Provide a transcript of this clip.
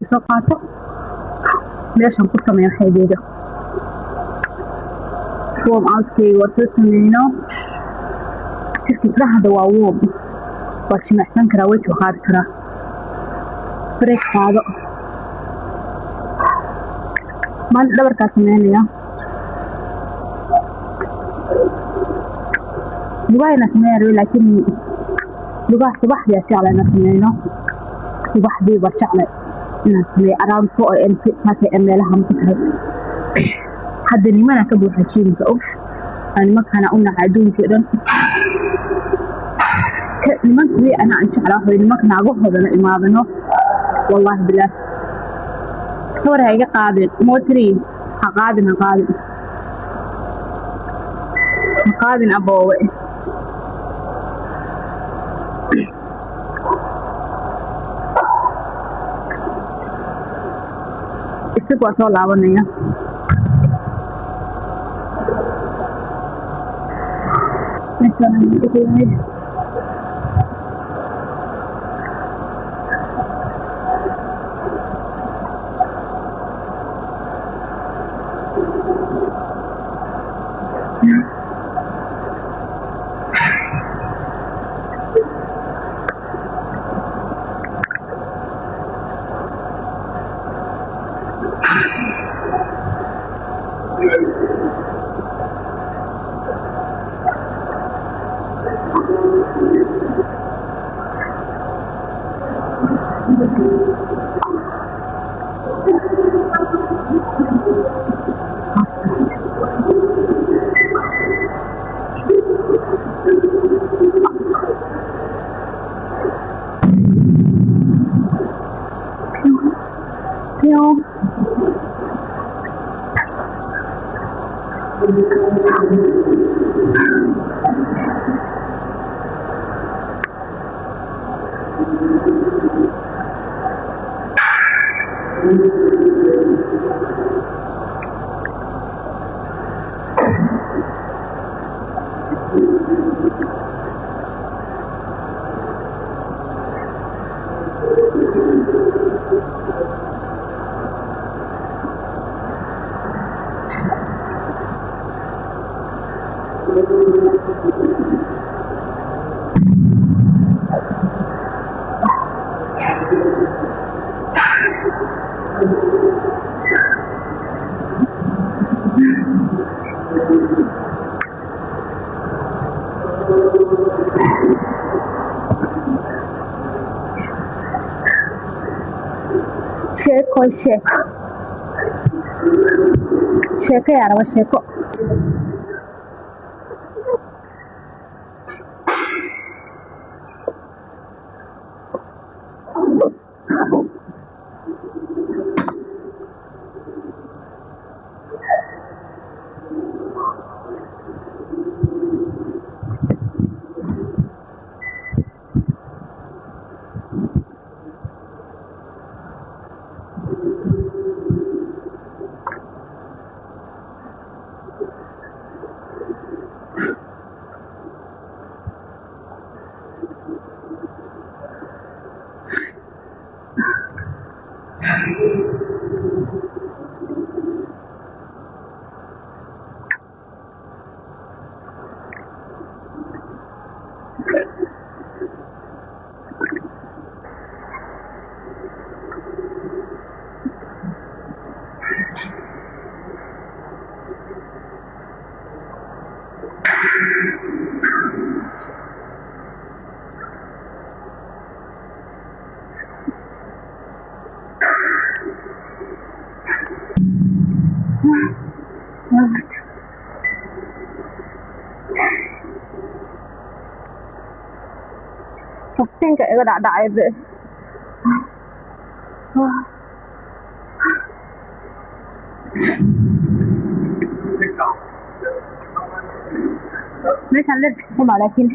soo qaato meeshan ku sameeyo waxaygeeda warm outkeyga waa soo sameyno fikrahada waa warm waa jimacsan karaa weji qaadi karaa break qaado maanta dhabarkaa sameynaya lugahayna sameeya laakiin lugaha subaxdii aa jecla inaan sameyno subaxdii baa jecla inaan sameeyo around 4 meelaha marka tahay hadda nimana ka buuxa jiimka nimankana u naca adduunkii dhan nimankii anaa aan jeclaa waxay nimanka naagahoodana imaadano wallaahi bilaah sawir ha iga qaadin mootri ha qaadin aboowe isagu waa soo laabanaya sheeko yaa raba sheeko fastinka iga dhacdhacay meeshaan leerkiisa xumaa laakiin